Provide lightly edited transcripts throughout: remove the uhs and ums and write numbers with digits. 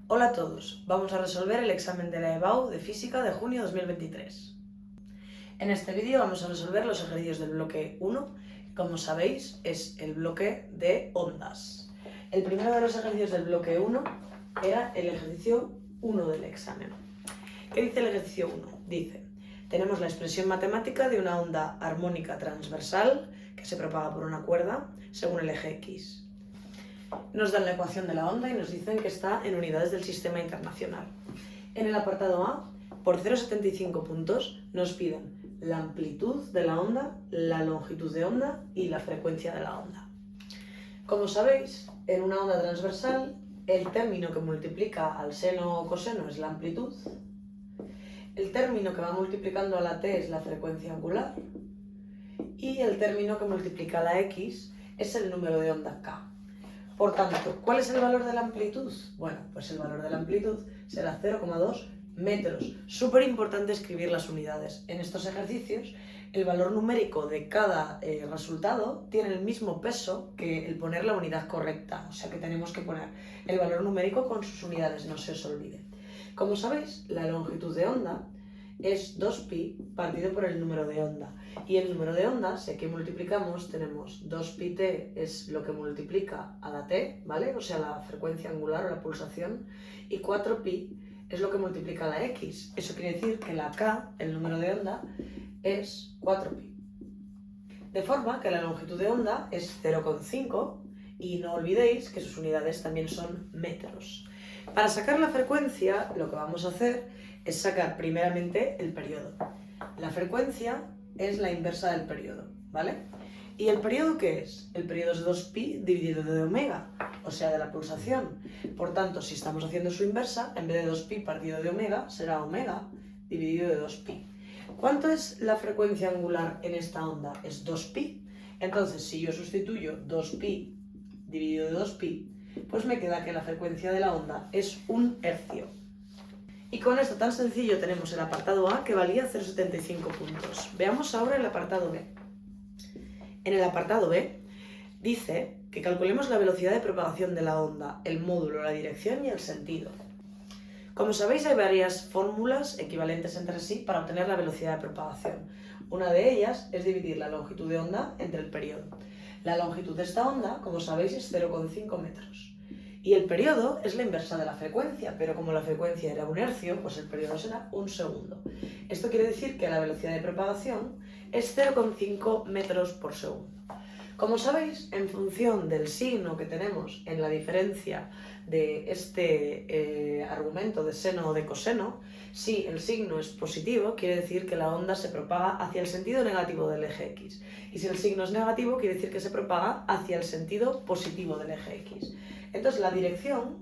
Hola a todos, vamos a resolver el examen de la EBAU de Física de junio 2023. En este vídeo vamos a resolver los ejercicios del bloque 1, que como sabéis es el bloque de ondas. El primero de los ejercicios del bloque 1 era el ejercicio 1 del examen. ¿Qué dice el ejercicio 1? Dice, tenemos la expresión matemática de una onda armónica transversal que se propaga por una cuerda según el eje X. Nos dan la ecuación de la onda y nos dicen que está en unidades del sistema internacional. En el apartado A, por 0,75 puntos, nos piden la amplitud de la onda, la longitud de onda y la frecuencia de la onda. Como sabéis, en una onda transversal, el término que multiplica al seno o coseno es la amplitud, el término que va multiplicando a la t es la frecuencia angular y el término que multiplica a la x es el número de onda k. Por tanto, ¿cuál es el valor de la amplitud? Bueno, pues el valor de la amplitud será 0,2 metros. Súper importante escribir las unidades. En estos ejercicios, el valor numérico de cada resultado tiene el mismo peso que el poner la unidad correcta. O sea que tenemos que poner el valor numérico con sus unidades, no se os olvide. Como sabéis, la longitud de onda es 2pi partido por el número de onda. Y el número de onda, si aquí multiplicamos, tenemos 2πt es lo que multiplica a la t, ¿vale? O sea, la frecuencia angular o la pulsación, y 4pi es lo que multiplica a la x. Eso quiere decir que la k, el número de onda, es 4pi. De forma que la longitud de onda es 0,5 y no olvidéis que sus unidades también son metros. Para sacar la frecuencia, lo que vamos a hacer es sacar primeramente el periodo. La frecuencia es la inversa del periodo, ¿vale? ¿Y el periodo qué es? El periodo es 2pi dividido de omega, o sea, de la pulsación. Por tanto, si estamos haciendo su inversa, en vez de 2pi partido de omega, será omega dividido de 2pi. ¿Cuánto es la frecuencia angular en esta onda? Es 2pi. Entonces, si yo sustituyo 2pi dividido de 2pi, pues me queda que la frecuencia de la onda es 1 hercio. Y con esto tan sencillo tenemos el apartado A que valía 0,75 puntos. Veamos ahora el apartado B. En el apartado B dice que calculemos la velocidad de propagación de la onda, el módulo, la dirección y el sentido. Como sabéis, hay varias fórmulas equivalentes entre sí para obtener la velocidad de propagación. Una de ellas es dividir la longitud de onda entre el periodo. La longitud de esta onda, como sabéis, es 0,5 metros. Y el periodo es la inversa de la frecuencia, pero como la frecuencia era 1 hercio, pues el periodo será 1 segundo. Esto quiere decir que la velocidad de propagación es 0,5 metros por segundo. Como sabéis, en función del signo que tenemos en la diferencia de este argumento de seno o de coseno, si el signo es positivo, quiere decir que la onda se propaga hacia el sentido negativo del eje X. Y si el signo es negativo, quiere decir que se propaga hacia el sentido positivo del eje X. Entonces la dirección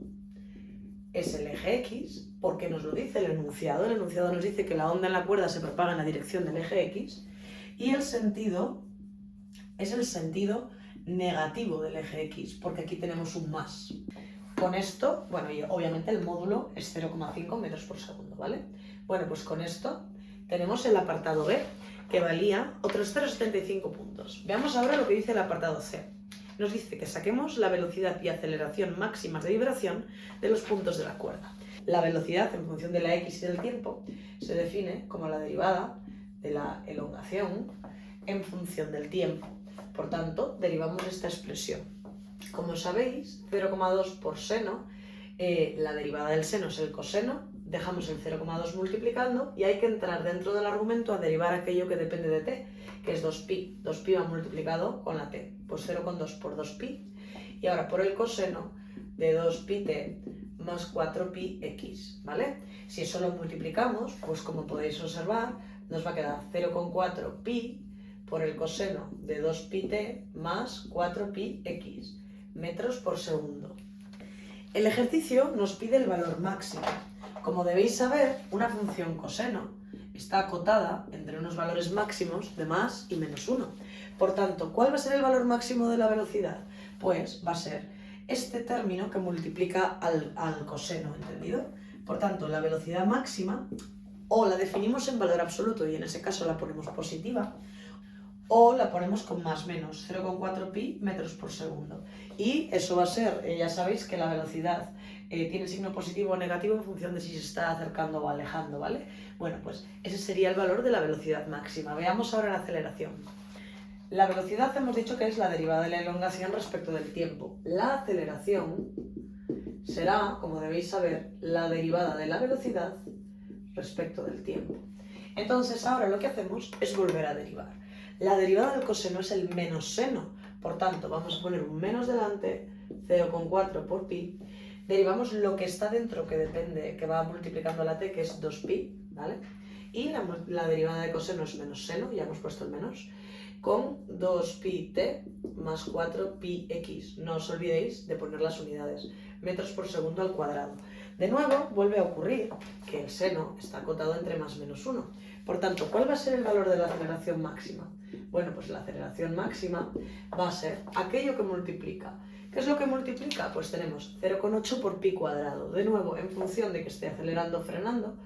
es el eje X, porque nos lo dice el enunciado. El enunciado nos dice que la onda en la cuerda se propaga en la dirección del eje X, y el sentido es el sentido negativo del eje X, porque aquí tenemos un más. Con esto, bueno, y obviamente el módulo es 0,5 metros por segundo, ¿vale? Bueno, pues con esto tenemos el apartado B, que valía otros 0,75 puntos. Veamos ahora lo que dice el apartado C. Nos dice que saquemos la velocidad y aceleración máximas de vibración de los puntos de la cuerda. La velocidad en función de la x y del tiempo se define como la derivada de la elongación en función del tiempo. Por tanto, derivamos esta expresión. Como sabéis, 0,2 por seno, la derivada del seno es el coseno, dejamos el 0,2 multiplicando y hay que entrar dentro del argumento a derivar aquello que depende de t, que es 2pi. 2pi va multiplicado con la t, pues 0,2 por 2pi. Y ahora por el coseno de 2πt más 4πx, ¿vale? Si eso lo multiplicamos, pues como podéis observar, nos va a quedar 0,4 pi por el coseno de 2πt más 4πx metros por segundo. El ejercicio nos pide el valor máximo. Como debéis saber, una función coseno está acotada entre unos valores máximos de más y menos 1. Por tanto, ¿cuál va a ser el valor máximo de la velocidad? Pues va a ser este término que multiplica al coseno, ¿entendido? Por tanto, la velocidad máxima o la definimos en valor absoluto y en ese caso la ponemos positiva, o la ponemos con más menos, 0,4 pi metros por segundo. Y eso va a ser, ya sabéis que la velocidad tiene signo positivo o negativo en función de si se está acercando o alejando, ¿vale? Bueno, pues ese sería el valor de la velocidad máxima. Veamos ahora la aceleración. La velocidad hemos dicho que es la derivada de la elongación respecto del tiempo. La aceleración será, como debéis saber, la derivada de la velocidad respecto del tiempo. Entonces ahora lo que hacemos es volver a derivar. La derivada del coseno es el menos seno, por tanto vamos a poner un menos delante, 0,4 por pi, derivamos lo que está dentro que depende, que va multiplicando la t, que es 2pi, ¿vale? Y la derivada de coseno es menos seno, ya hemos puesto el menos, con 2pi t más 4pi x. No os olvidéis de poner las unidades, metros por segundo al cuadrado. De nuevo, vuelve a ocurrir que el seno está acotado entre más menos 1. Por tanto, ¿cuál va a ser el valor de la aceleración máxima? Bueno, pues la aceleración máxima va a ser aquello que multiplica. ¿Qué es lo que multiplica? Pues tenemos 0,8 por pi cuadrado. De nuevo, en función de que esté acelerando o frenando,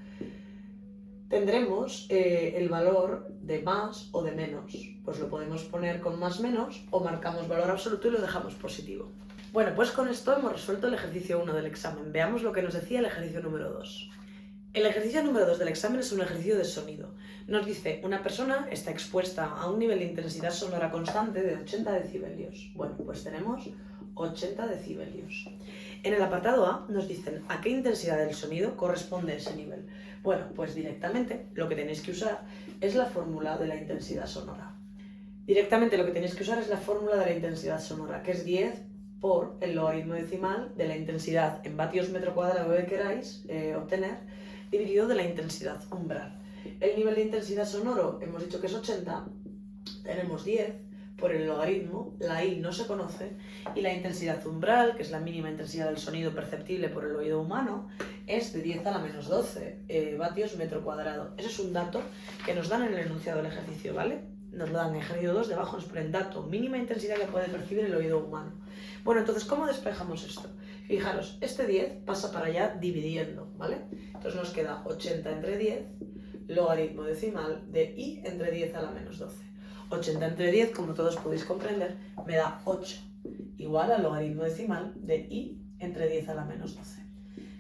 tendremos el valor de más o de menos. Pues lo podemos poner con más menos o marcamos valor absoluto y lo dejamos positivo. Bueno, pues con esto hemos resuelto el ejercicio 1 del examen. Veamos lo que nos decía el ejercicio número 2. El ejercicio número 2 del examen es un ejercicio de sonido. Nos dice, una persona está expuesta a un nivel de intensidad sonora constante de 80 decibelios. Bueno, pues tenemos 80 decibelios. En el apartado A nos dicen a qué intensidad del sonido corresponde ese nivel. Bueno, pues directamente lo que tenéis que usar es la fórmula de la intensidad sonora. Directamente lo que tenéis que usar es la fórmula de la intensidad sonora, que es 10 por el logaritmo decimal de la intensidad en vatios metro cuadrado que queráis obtener, dividido de la intensidad umbral. El nivel de intensidad sonoro hemos dicho que es 80, tenemos 10 por el logaritmo, la i no se conoce, y la intensidad umbral, que es la mínima intensidad del sonido perceptible por el oído humano, es de 10 a la menos 12 vatios metro cuadrado. Ese es un dato que nos dan en el enunciado del ejercicio, ¿vale? Nos lo dan en ejercicio 2, debajo nos ponen dato, mínima intensidad que puede percibir el oído humano. Bueno, entonces, ¿cómo despejamos esto? Fijaros, este 10 pasa para allá dividiendo, ¿vale? Entonces nos queda 80 entre 10, logaritmo decimal de i entre 10 a la menos 12. 80 entre 10, como todos podéis comprender, me da 8, igual al logaritmo decimal de i entre 10 a la menos 12.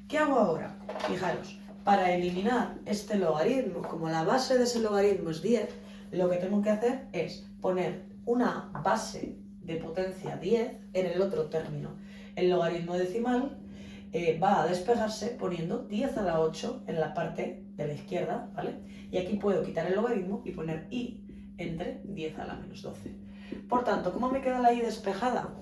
¿Qué hago ahora? Fijaros, para eliminar este logaritmo, como la base de ese logaritmo es 10, lo que tengo que hacer es poner una base de potencia 10 en el otro término. El logaritmo decimal va a despejarse poniendo 10 a la 8 en la parte de la izquierda, ¿vale? Y aquí puedo quitar el logaritmo y poner i entre 10 a la menos 12. Por tanto, ¿cómo me queda la i despejada?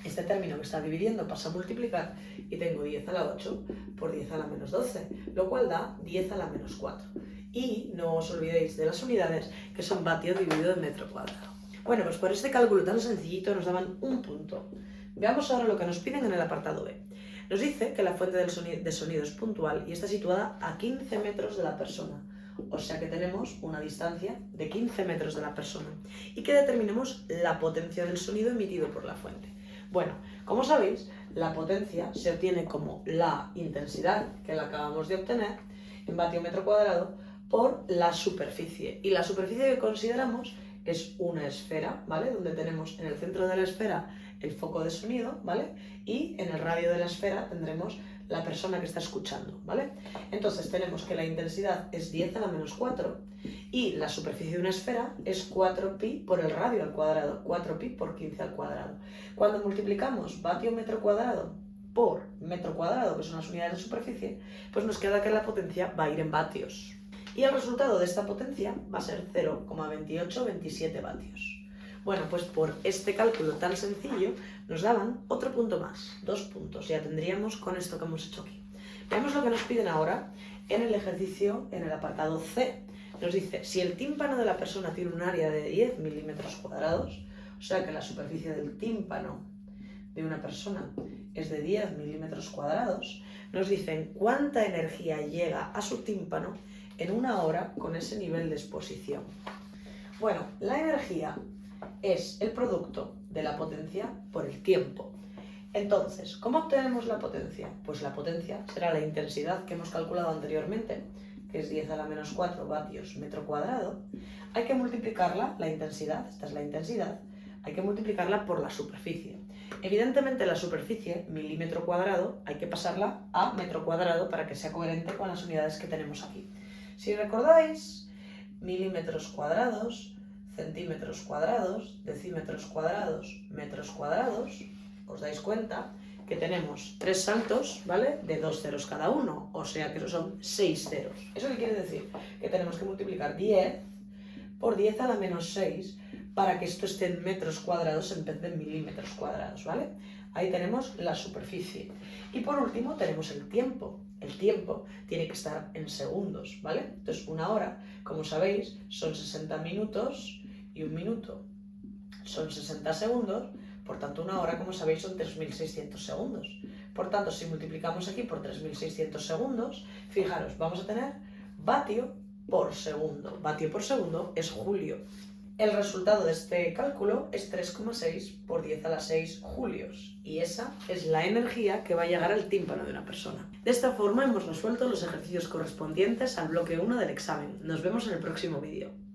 Este término que está dividiendo pasa a multiplicar y tengo 10 a la 8 por 10 a la menos 12, lo cual da 10 a la menos 4. Y no os olvidéis de las unidades, que son vatios dividido en metro cuadrado. Bueno, pues por este cálculo tan sencillito nos daban un punto. Veamos ahora lo que nos piden en el apartado B. Nos dice que la fuente de sonido es puntual y está situada a 15 metros de la persona. O sea que tenemos una distancia de 15 metros de la persona. Y que determinemos la potencia del sonido emitido por la fuente. Bueno, como sabéis, la potencia se obtiene como la intensidad que la acabamos de obtener en vatio metro cuadrado por la superficie. Y la superficie que consideramos es una esfera, ¿vale? Donde tenemos en el centro de la esfera el foco de sonido, ¿vale? Y en el radio de la esfera tendremos la persona que está escuchando, ¿vale? Entonces tenemos que la intensidad es 10 a la menos 4 y la superficie de una esfera es 4pi por el radio al cuadrado, 4pi por 15 al cuadrado. Cuando multiplicamos vatio metro cuadrado por metro cuadrado, que son las unidades de superficie, pues nos queda que la potencia va a ir en vatios. Y el resultado de esta potencia va a ser 0,2827 vatios. Bueno, pues por este cálculo tan sencillo nos daban otro punto más, 2 puntos. Ya tendríamos con esto que hemos hecho aquí. Veamos lo que nos piden ahora en el ejercicio, en el apartado C. Nos dice, si el tímpano de la persona tiene un área de 10 milímetros cuadrados, o sea que la superficie del tímpano de una persona es de 10 milímetros cuadrados, nos dicen cuánta energía llega a su tímpano en una hora con ese nivel de exposición. Bueno, la energía es el producto de la potencia por el tiempo. Entonces, ¿cómo obtenemos la potencia? Pues la potencia será la intensidad que hemos calculado anteriormente, que es 10 a la menos 4 vatios metro cuadrado. Hay que multiplicarla, la intensidad, esta es la intensidad, hay que multiplicarla por la superficie. Evidentemente la superficie, milímetro cuadrado, hay que pasarla a metro cuadrado para que sea coherente con las unidades que tenemos aquí. Si recordáis, milímetros cuadrados, centímetros cuadrados, decímetros cuadrados, metros cuadrados, os dais cuenta que tenemos 3 saltos, ¿vale? De 2 ceros cada uno, o sea que son 6 ceros. ¿Eso qué quiere decir? Que tenemos que multiplicar 10 por 10 a la menos 6 para que esto esté en metros cuadrados en vez de en milímetros cuadrados, ¿vale? Ahí tenemos la superficie. Y por último tenemos el tiempo. El tiempo tiene que estar en segundos, ¿vale? Entonces una hora, como sabéis, son 60 minutos y un minuto son 60 segundos. Por tanto, una hora, como sabéis, son 3.600 segundos. Por tanto, si multiplicamos aquí por 3.600 segundos, fijaros, vamos a tener vatio por segundo. Vatio por segundo es julio. El resultado de este cálculo es 3,6 por 10 a la 6 julios. Y esa es la energía que va a llegar al tímpano de una persona. De esta forma hemos resuelto los ejercicios correspondientes al bloque 1 del examen. Nos vemos en el próximo vídeo.